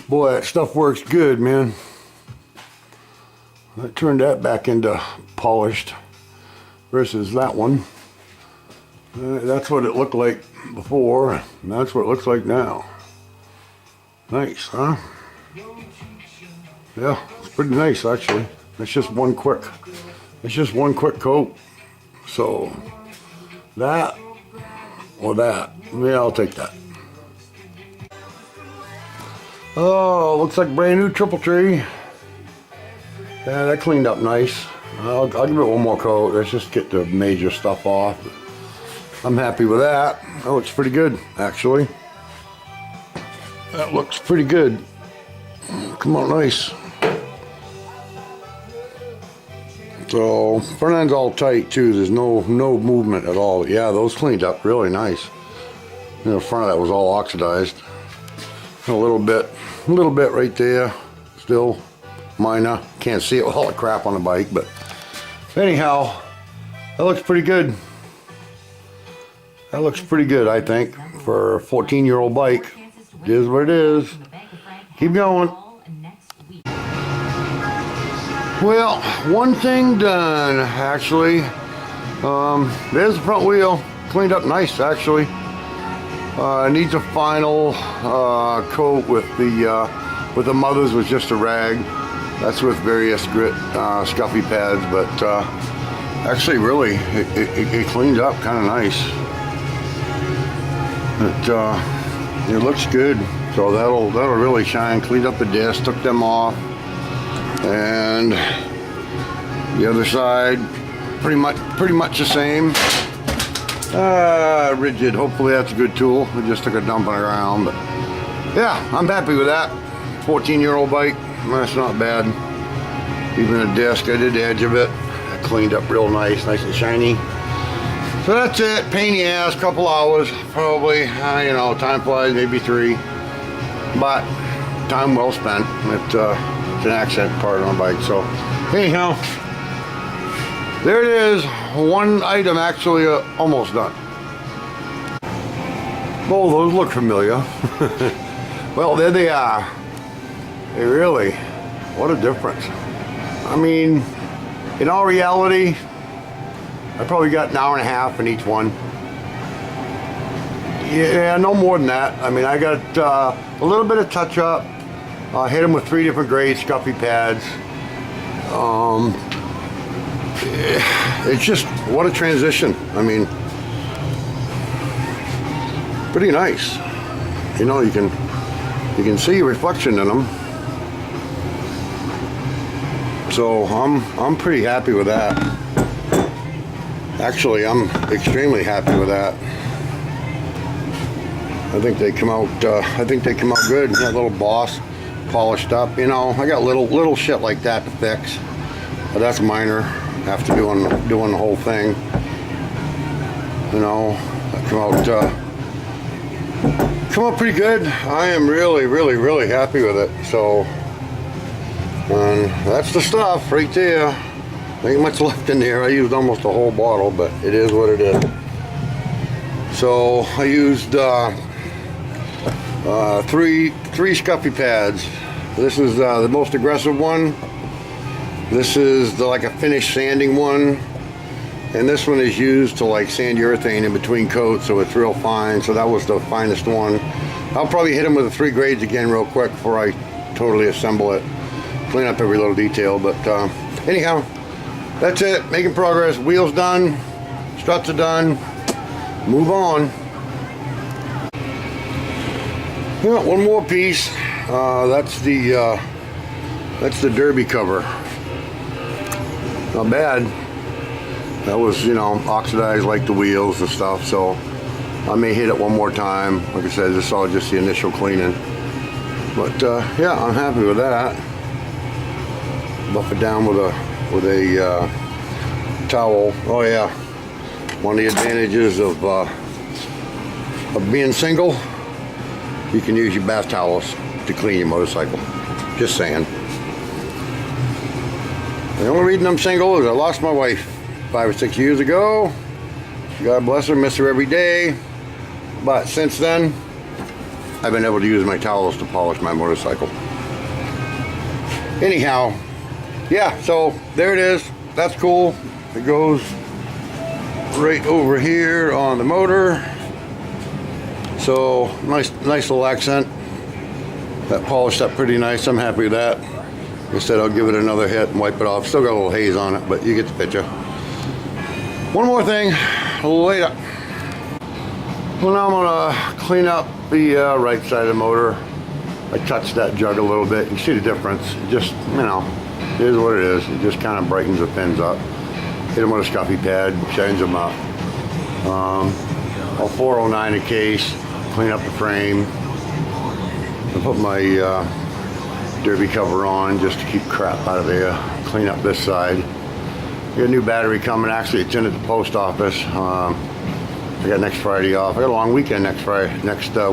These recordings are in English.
Boy, that stuff works good, man. I turned that back into polished versus that one. That's what it looked like before, and that's what it looks like now. Nice, huh? Yeah, it's pretty nice actually. It's just one quick coat. So that or that, yeah, I'll take that. Oh, looks like brand new triple tree. Yeah, that cleaned up nice. I'll give it one more coat. Let's just get the major stuff off. I'm happy with that. That looks pretty good, actually. That looks pretty good. Come on, nice. So front end's all tight too. There's no movement at all. Yeah, those cleaned up really nice. And the front of that was all oxidized. A little bit right there. Still minor. Can't see it with all the crap on the bike, but anyhow, that looks pretty good. That looks pretty good, I think, for a 14-year-old bike. It is what it is. Keep going. Well, one thing done, actually. There's the front wheel. Cleaned up nice, actually. Needs a final coat with the mothers with just a rag. That's with various grit scuffy pads, but actually really it cleaned up kind of nice. It looks good, so that'll really shine. Cleaned up the discs, took them off, and the other side pretty much the same. Rigid. Hopefully that's a good tool. We just took a dump on the ground, but yeah, I'm happy with that. 14-year-old bike, that's not bad. Even the disc, I did the edge of it. I cleaned up real nice and shiny. So that's it. Pain in the ass, couple hours, probably. You know, time flies, maybe 3, but time well spent. It's an accent part on a bike. So anyhow, there it is. One item actually almost done. Oh, those look familiar. Well, there they are. They really, what a difference. I mean, in all reality, I probably got an hour and a half in each one. Yeah, no more than that. I mean, I got a little bit of touch up. I hit them with 3 different grades, scuffy pads. It's just, what a transition. I mean, pretty nice. You know, you can see your reflection in them. So I'm pretty happy with that. Actually, I'm extremely happy with that. I think they come out good. That little boss polished up. You know, I got little shit like that to fix, but that's minor. After doing the whole thing, you know, come out pretty good. I am really happy with it. So, that's the stuff right there. Ain't much left in there. I used almost a whole bottle, but it is what it is. So I used 3 scuffy pads. This is the most aggressive one. This is like a finished sanding one, and this one is used to like sand urethane in between coats, so it's real fine. So that was the finest one. I'll probably hit them with the 3 grades again real quick before I totally assemble it, clean up every little detail. But anyhow, that's it. Making progress. Wheels done, struts are done. Move on. Yeah, one more piece. That's the derby cover. Not bad. That was, you know, oxidized like the wheels and stuff, so I may hit it one more time. Like I said, this is all just the initial cleaning. But yeah, I'm happy with that. Buff it down with a towel. Oh yeah, one of the advantages of being single, you can use your bath towels to clean your motorcycle. Just saying. The only reason I'm single is I lost my wife 5 or 6 years ago. God bless her, miss her every day. But since then, I've been able to use my towels to polish my motorcycle. Anyhow, yeah, so there it is. That's cool. It goes right over here on the motor. So nice little accent. That polished up pretty nice. I'm happy with that. Like I said, I'll give it another hit and wipe it off. Still got a little haze on it, but you get the picture. One more thing, later. Well, now I'm gonna clean up the right side of the motor. I touched that jug a little bit. You see the difference. It just, you know, it is what it is. It just kind of brightens the pins up. Hit them with a scuffy pad, shines them up. I'll 409 a case, clean up the frame. I put my derby cover on just to keep crap out of there. Clean up this side. Got a new battery coming. Actually, it's in at the post office. I got next Friday off. I got a long weekend next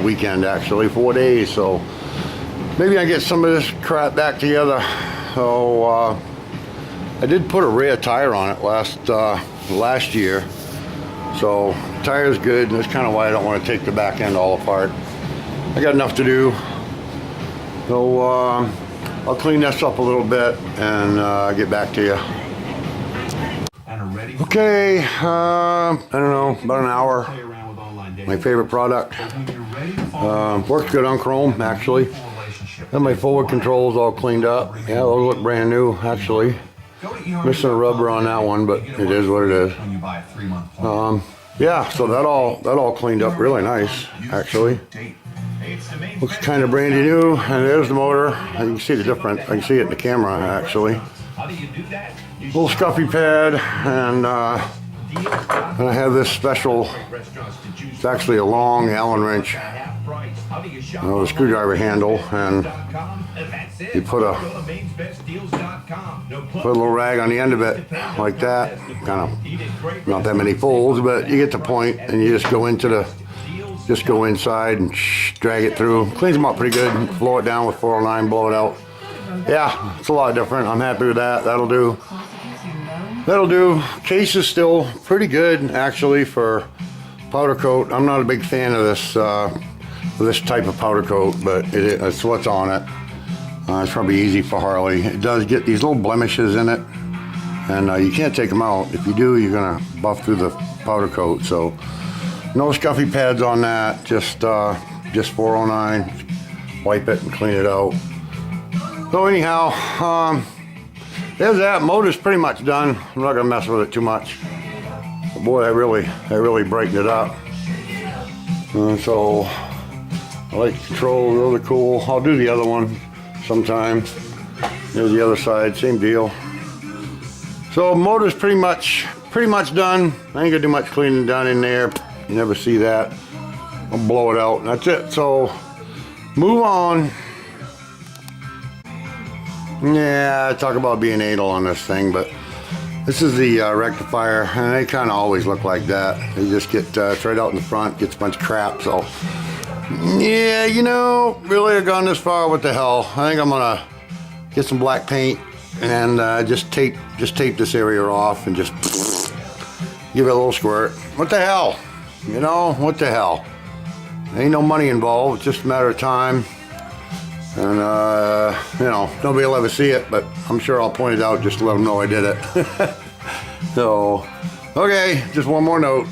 weekend actually, 4 days. So maybe I get some of this crap back together. So I did put a rear tire on it last year. So tire's good, and that's kind of why I don't want to take the back end all apart. I got enough to do. So I'll clean this up a little bit and get back to you. Okay, I don't know, about an hour. My favorite product. Works good on chrome, actually. Got my forward controls all cleaned up. Yeah, those look brand new, actually. Missing a rubber on that one, but it is what it is. Yeah, so that all cleaned up really nice, actually. Looks kind of brandy new, and there's the motor. You can see the difference. I can see it in the camera, actually. Little scuffy pad, and I have this special, it's actually a long Allen wrench, with a screwdriver handle, and you put a little rag on the end of it, like that, kind of, not that many folds, but you get the point, and you just go inside and drag it through. Cleans them up pretty good, blow it down with 409, blow it out. Yeah, it's a lot different. I'm happy with that. That'll do. Case is still pretty good, actually, for powder coat. I'm not a big fan of this type of powder coat, but it's what's on it. It's probably easy for Harley. It does get these little blemishes in it, and you can't take them out. If you do, you're gonna buff through the powder coat. So no scuffy pads on that. Just 409. Wipe it and clean it out. So anyhow, there's that. Motor's pretty much done. I'm not gonna mess with it too much. But boy, I really brightened it up. So I like the control, really cool. I'll do the other one sometime. There's the other side, same deal. So motor's pretty much done. I ain't gonna do much cleaning down in there. You never see that. I'll blow it out, and that's it. So move on. Yeah, talk about being anal on this thing, but this is the rectifier, and they kind of always look like that. They just get straight out in the front, gets a bunch of crap. So yeah, you know, really I've gone this far. What the hell? I think I'm gonna get some black paint and just tape this area off and just give it a little squirt. What the hell? You know, what the hell? Ain't no money involved. It's just a matter of time. And, you know, nobody will ever see it, but I'm sure I'll point it out just to let them know I did it. So, okay, just one more note.